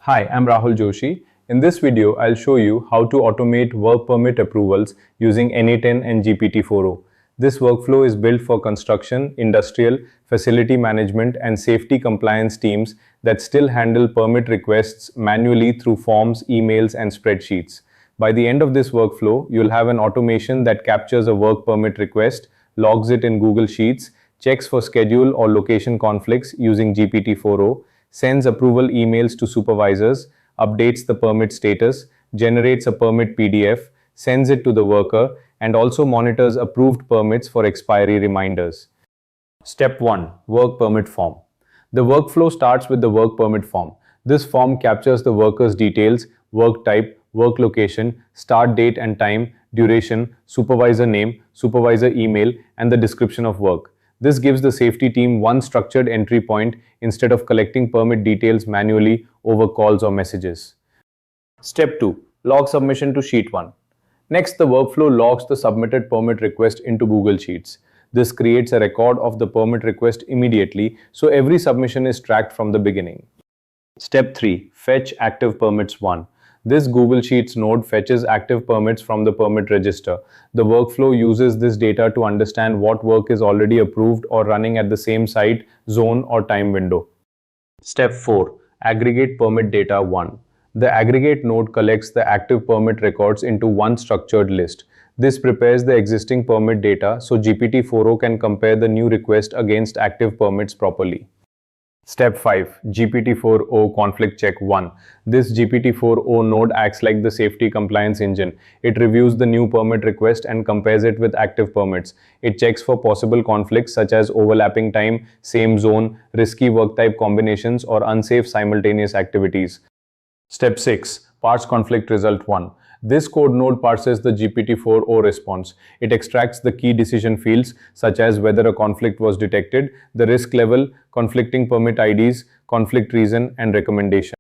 Hi, I'm Rahul Joshi. In this video, I'll show you how to automate work permit approvals using n8n and GPT-4o. This workflow is built for construction, industrial, facility management, and safety compliance teams that still handle permit requests manually through forms, emails, and spreadsheets. By the end of this workflow, you'll have an automation that captures a work permit request, logs it in Google Sheets, checks for schedule or location conflicts using GPT-4o, sends approval emails to supervisors, updates the permit status, generates a permit PDF, sends it to the worker, and also monitors approved permits for expiry reminders. Step 1. Work Permit Form. The workflow starts with the work permit form. This form captures the worker's details, work type, work location, start date and time, duration, supervisor name, supervisor email, and the description of work. This gives the safety team one structured entry point instead of collecting permit details manually over calls or messages. Step 2. Log submission to Sheet 1. Next, the workflow logs the submitted permit request into Google Sheets. This creates a record of the permit request immediately, so every submission is tracked from the beginning. Step 3. Fetch Active Permits 1. This Google Sheets node fetches active permits from the permit register. The workflow uses this data to understand what work is already approved or running at the same site, zone, or time window. Step 4. Aggregate Permit Data 1. The aggregate node collects the active permit records into one structured list. This prepares the existing permit data so GPT-4o can compare the new request against active permits properly. Step 5. GPT-4o Conflict Check 1. This GPT-4o node acts like the safety compliance engine. It reviews the new permit request and compares it with active permits. It checks for possible conflicts such as overlapping time, same zone, risky work type combinations, or unsafe simultaneous activities. Step 6. Parse Conflict Result 1. This code node parses the GPT-4o response. It extracts the key decision fields such as whether a conflict was detected, the risk level, conflicting permit IDs, conflict reason, and recommendation.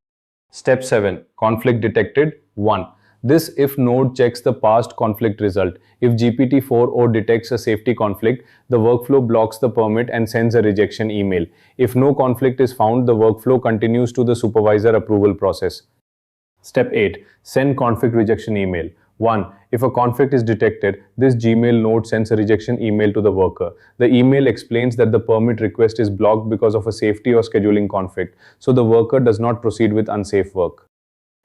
Step 7. Conflict Detected 1. This if node checks the parsed conflict result. If GPT-4o detects a safety conflict, the workflow blocks the permit and sends a rejection email. If no conflict is found, the workflow continues to the supervisor approval process. Step 8. Send conflict rejection email. 1. If a conflict is detected, this Gmail node sends a rejection email to the worker. The email explains that the permit request is blocked because of a safety or scheduling conflict, so the worker does not proceed with unsafe work.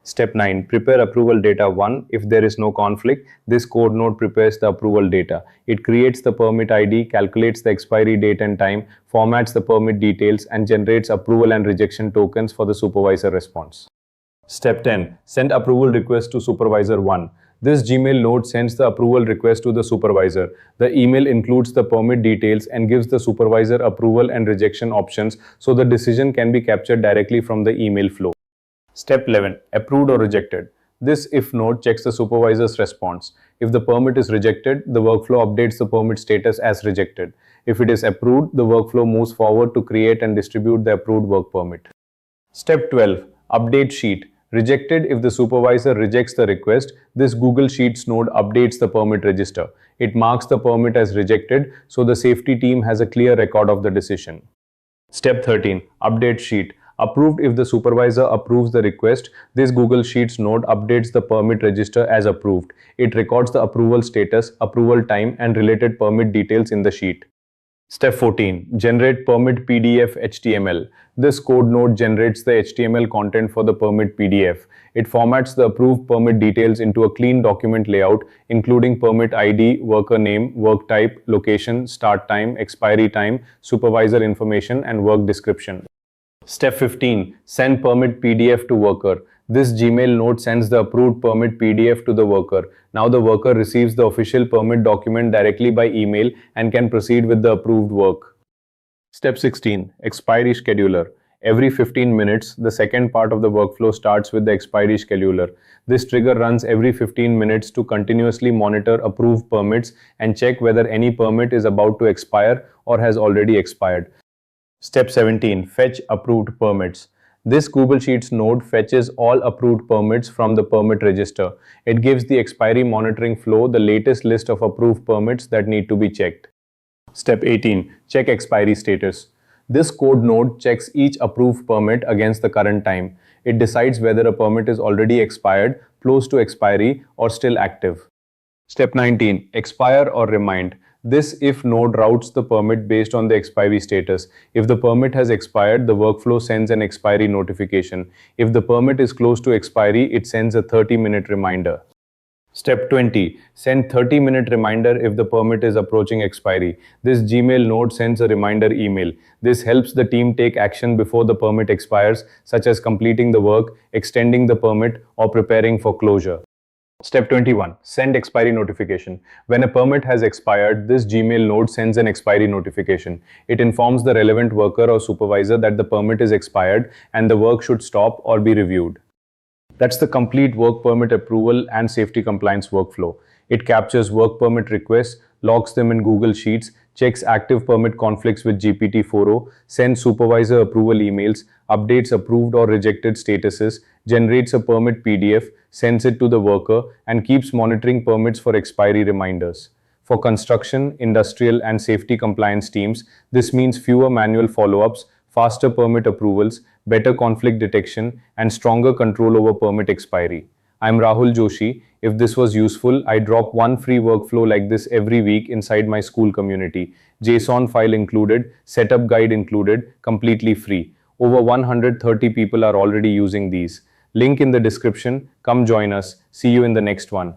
Step 9. Prepare approval data 1. If there is no conflict, this code node prepares the approval data. It creates the permit ID, calculates the expiry date and time, formats the permit details, and generates approval and rejection tokens for the supervisor response. Step 10. Send approval request to supervisor 1. This Gmail node sends the approval request to the supervisor. The email includes the permit details and gives the supervisor approval and rejection options so the decision can be captured directly from the email flow. Step 11. Approved or rejected. This if node checks the supervisor's response. If the permit is rejected, the workflow updates the permit status as rejected. If it is approved, the workflow moves forward to create and distribute the approved work permit. Step 12. Update sheet. Rejected. If the supervisor rejects the request, this Google Sheets node updates the permit register. It marks the permit as rejected, so the safety team has a clear record of the decision. Step 13. Update sheet. Approved. If the supervisor approves the request, this Google Sheets node updates the permit register as approved. It records the approval status, approval time, and related permit details in the sheet. Step 14. Generate Permit PDF HTML. This code node generates the HTML content for the permit PDF. It formats the approved permit details into a clean document layout, including permit ID, worker name, work type, location, start time, expiry time, supervisor information, and work description. Step 15. Send permit PDF to worker. This Gmail node sends the approved permit PDF to the worker. Now the worker receives the official permit document directly by email and can proceed with the approved work. Step 16. Expiry Scheduler. Every 15 minutes, the second part of the workflow starts with the expiry scheduler. This trigger runs every 15 minutes to continuously monitor approved permits and check whether any permit is about to expire or has already expired. Step 17. Fetch Approved Permits. This Google Sheets node fetches all approved permits from the permit register. It gives the expiry monitoring flow the latest list of approved permits that need to be checked. Step 18. Check expiry status. This code node checks each approved permit against the current time. It decides whether a permit is already expired, close to expiry, or still active. Step 19. Expire or remind. This if node routes the permit based on the expiry status. If the permit has expired, the workflow sends an expiry notification. If the permit is close to expiry, it sends a 30-minute reminder. Step 20. Send 30-minute reminder if the permit is approaching expiry. This Gmail node sends a reminder email. This helps the team take action before the permit expires, such as completing the work, extending the permit, or preparing for closure. Step 21. Send expiry notification. When a permit has expired, this Gmail node sends an expiry notification. It informs the relevant worker or supervisor that the permit is expired and the work should stop or be reviewed. That's the complete work permit approval and safety compliance workflow. It captures work permit requests, logs them in Google Sheets, checks active permit conflicts with GPT-4o, sends supervisor approval emails, updates approved or rejected statuses, generates a permit PDF, sends it to the worker, and keeps monitoring permits for expiry reminders. For construction, industrial, and safety compliance teams, this means fewer manual follow-ups, faster permit approvals, better conflict detection, and stronger control over permit expiry. I'm Rahul Joshi. If this was useful, I drop one free workflow like this every week inside my school community. JSON file included, setup guide included, completely free. Over 130 people are already using these. Link in the description. Come join us. See you in the next one.